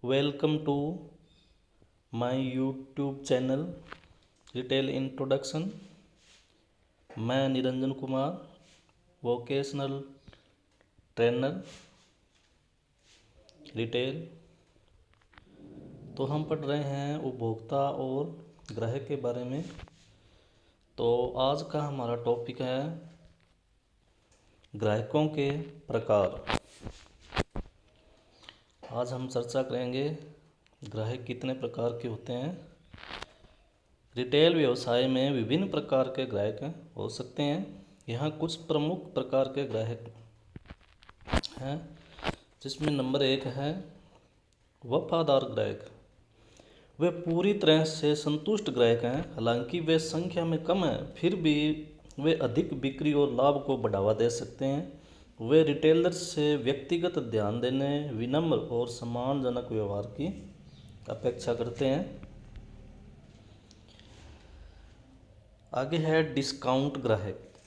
Welcome to my YouTube channel retail introduction. मैं Niranjan Kumar, vocational trainer retail. तो हम पढ़ रहे हैं उपभोक्ता और ग्राहक के बारे में। तो आज का हमारा टॉपिक है ग्राहकों के प्रकार। आज हम चर्चा करेंगे ग्राहक कितने प्रकार के होते हैं। रिटेल व्यवसाय में विभिन्न प्रकार के ग्राहक हो सकते हैं। यहाँ कुछ प्रमुख प्रकार के ग्राहक हैं, जिसमें नंबर 1 है वफादार ग्राहक। वे पूरी तरह से संतुष्ट ग्राहक हैं। हालांकि वे संख्या में कम हैं, फिर भी वे अधिक बिक्री और लाभ को बढ़ावा दे सकते हैं। वे रिटेलर से व्यक्तिगत ध्यान देने, विनम्र और सम्मानजनक व्यवहार की अपेक्षा करते हैं। आगे है डिस्काउंट ग्राहक।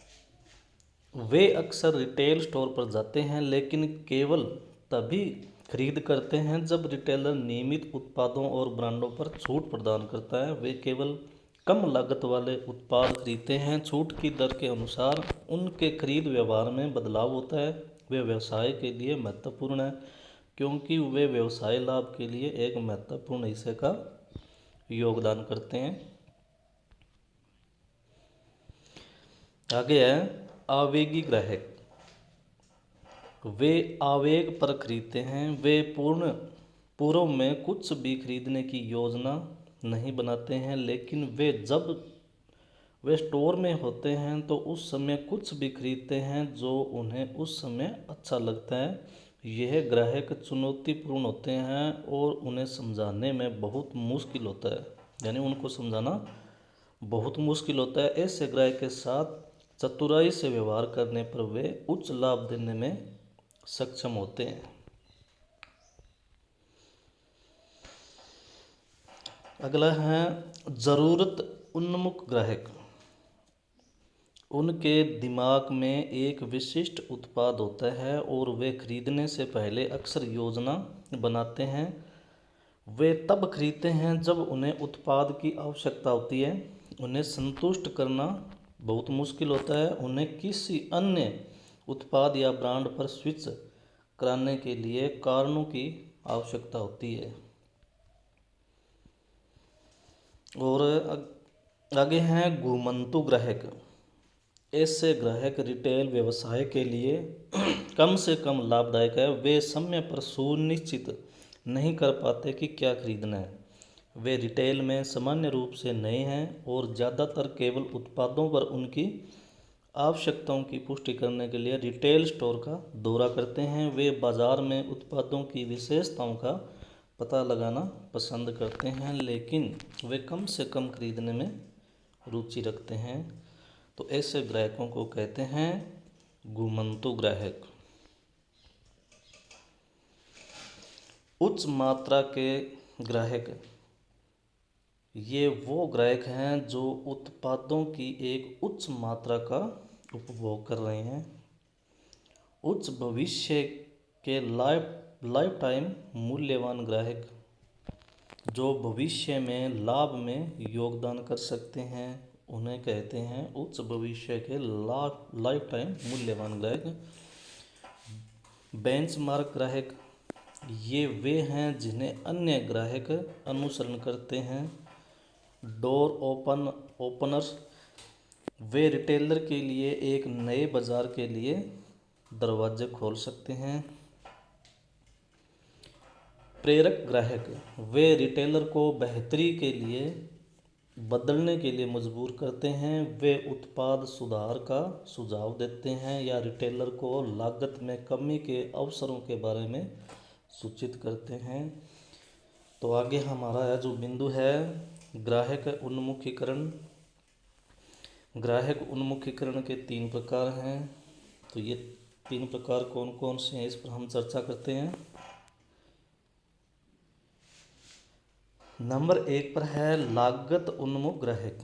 वे अक्सर रिटेल स्टोर पर जाते हैं, लेकिन केवल तभी खरीद करते हैं जब रिटेलर नियमित उत्पादों और ब्रांडों पर छूट प्रदान करता है। वे केवल कम लागत वाले उत्पाद खरीदते हैं। छूट की दर के अनुसार उनके खरीद व्यवहार में बदलाव होता है। वे व्यवसाय के लिए महत्वपूर्ण है, क्योंकि वे व्यवसाय लाभ के लिए एक महत्वपूर्ण हिस्से का योगदान करते हैं। आगे है आवेगी ग्राहक। वे आवेग पर खरीदते हैं। वे पूर्व में कुछ भी खरीदने की योजना नहीं बनाते हैं, लेकिन जब वे स्टोर में होते हैं तो उस समय कुछ भी खरीदते हैं जो उन्हें उस समय अच्छा लगता है। यह ग्राहक चुनौतीपूर्ण होते हैं और उन्हें समझाने में बहुत मुश्किल होता है, यानी उनको समझाना बहुत मुश्किल होता है। ऐसे ग्राहक के साथ चतुराई से व्यवहार करने पर वे उच्च लाभ देने में सक्षम होते हैं। अगला है ज़रूरत उन्मुख ग्राहक। उनके दिमाग में एक विशिष्ट उत्पाद होता है और वे खरीदने से पहले अक्सर योजना बनाते हैं। वे तब खरीदते हैं जब उन्हें उत्पाद की आवश्यकता होती है। उन्हें संतुष्ट करना बहुत मुश्किल होता है। उन्हें किसी अन्य उत्पाद या ब्रांड पर स्विच कराने के लिए कारणों की आवश्यकता होती है। और आगे हैं घुमंतु ग्राहक। ऐसे ग्राहक रिटेल व्यवसाय के लिए कम से कम लाभदायक है। वे समय पर सुनिश्चित नहीं कर पाते कि क्या खरीदना है। वे रिटेल में सामान्य रूप से नए हैं और ज़्यादातर केवल उत्पादों पर उनकी आवश्यकताओं की पुष्टि करने के लिए रिटेल स्टोर का दौरा करते हैं। वे बाज़ार में उत्पादों की विशेषताओं का पता लगाना पसंद करते हैं, लेकिन वे कम से कम खरीदने में रुचि रखते हैं। तो ऐसे ग्राहकों को कहते हैं घुमंतु ग्राहक। उच्च मात्रा के ग्राहक, ये वो ग्राहक हैं जो उत्पादों की एक उच्च मात्रा का उपभोग कर रहे हैं। उच्च भविष्य के लाइफ टाइम मूल्यवान ग्राहक, जो भविष्य में लाभ में योगदान कर सकते हैं, उन्हें कहते हैं उच्च भविष्य के लाइफ टाइम मूल्यवान ग्राहक। बेंचमार्क ग्राहक, ये वे हैं जिन्हें अन्य ग्राहक अनुसरण करते हैं। डोर ओपनर्स, वे रिटेलर के लिए एक नए बाजार के लिए दरवाजे खोल सकते हैं। प्रेरक ग्राहक, वे रिटेलर को बेहतरी के लिए बदलने के लिए मजबूर करते हैं। वे उत्पाद सुधार का सुझाव देते हैं या रिटेलर को लागत में कमी के अवसरों के बारे में सूचित करते हैं। तो आगे हमारा जो बिंदु है ग्राहक उन्मुखीकरण। ग्राहक उन्मुखीकरण के 3 प्रकार हैं। तो ये 3 प्रकार कौन कौन से हैं, इस पर हम चर्चा करते हैं। नंबर 1 पर है लागत उन्मुख ग्राहक।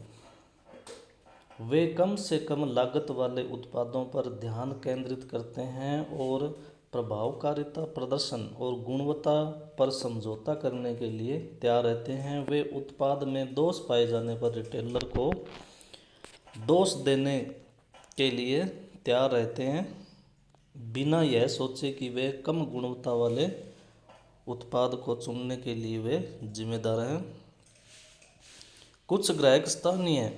वे कम से कम लागत वाले उत्पादों पर ध्यान केंद्रित करते हैं और प्रभावकारिता, प्रदर्शन और गुणवत्ता पर समझौता करने के लिए तैयार रहते हैं। वे उत्पाद में दोष पाए जाने पर रिटेलर को दोष देने के लिए तैयार रहते हैं, बिना यह सोचे कि वे कम गुणवत्ता वाले उत्पाद को चुनने के लिए वे जिम्मेदार हैं। कुछ ग्राहक स्थानीय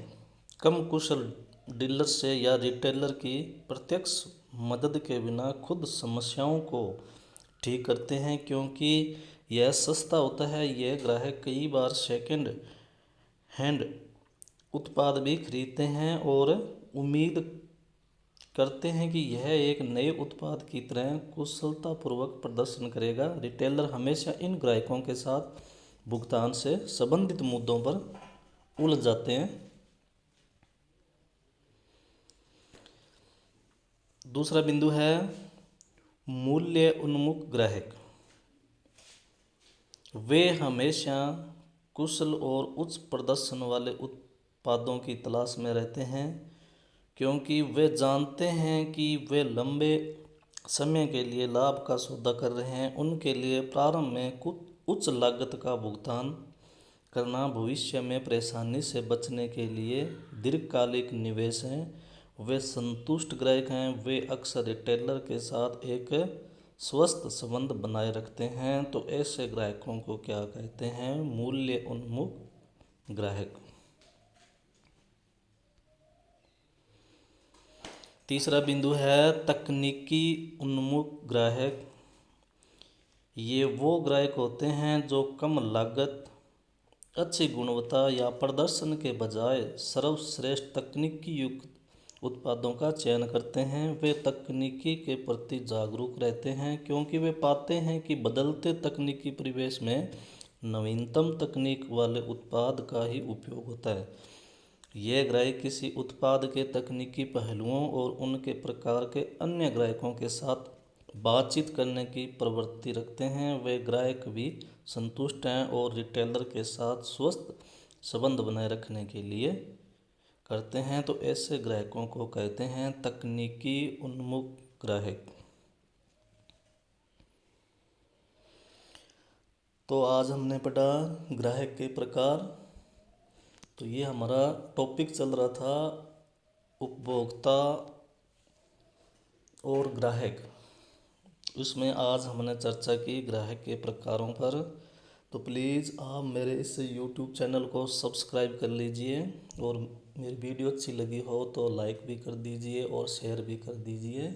कम कुशल डीलर से या रिटेलर की प्रत्यक्ष मदद के बिना खुद समस्याओं को ठीक करते हैं, क्योंकि यह सस्ता होता है। यह ग्राहक कई बार सेकंड हैंड उत्पाद भी खरीदते हैं और उम्मीद करते हैं कि यह एक नए उत्पाद की तरह कुशलतापूर्वक प्रदर्शन करेगा। रिटेलर हमेशा इन ग्राहकों के साथ भुगतान से संबंधित मुद्दों पर उलझ जाते हैं। दूसरा बिंदु है मूल्य उन्मुख ग्राहक। वे हमेशा कुशल और उच्च प्रदर्शन वाले उत्पादों की तलाश में रहते हैं, क्योंकि वे जानते हैं कि वे लंबे समय के लिए लाभ का सौदा कर रहे हैं। उनके लिए प्रारंभ में कुछ उच्च लागत का भुगतान करना भविष्य में परेशानी से बचने के लिए दीर्घकालिक निवेश है। वे संतुष्ट ग्राहक हैं। वे अक्सर रिटेलर के साथ एक स्वस्थ संबंध बनाए रखते हैं। तो ऐसे ग्राहकों को क्या कहते हैं? मूल्य उन्मुख ग्राहक। तीसरा बिंदु है तकनीकी उन्मुख ग्राहक। ये वो ग्राहक होते हैं जो कम लागत, अच्छी गुणवत्ता या प्रदर्शन के बजाय सर्वश्रेष्ठ तकनीकी युक्त उत्पादों का चयन करते हैं। वे तकनीकी के प्रति जागरूक रहते हैं, क्योंकि वे पाते हैं कि बदलते तकनीकी परिवेश में नवीनतम तकनीक वाले उत्पाद का ही उपयोग होता है। यह ग्राहक किसी उत्पाद के तकनीकी पहलुओं और उनके प्रकार के अन्य ग्राहकों के साथ बातचीत करने की प्रवृत्ति रखते हैं। वे ग्राहक भी संतुष्ट हैं और रिटेलर के साथ स्वस्थ संबंध बनाए रखने के लिए करते हैं। तो ऐसे ग्राहकों को कहते हैं तकनीकी उन्मुख ग्राहक। तो आज हमने पढ़ा ग्राहक के प्रकार। तो ये हमारा टॉपिक चल रहा था उपभोक्ता और ग्राहक। उसमें आज हमने चर्चा की ग्राहक के प्रकारों पर। तो प्लीज़ आप मेरे इस YouTube चैनल को सब्सक्राइब कर लीजिए, और मेरी वीडियो अच्छी लगी हो तो लाइक भी कर दीजिए और शेयर भी कर दीजिए।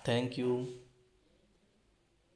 Thank you.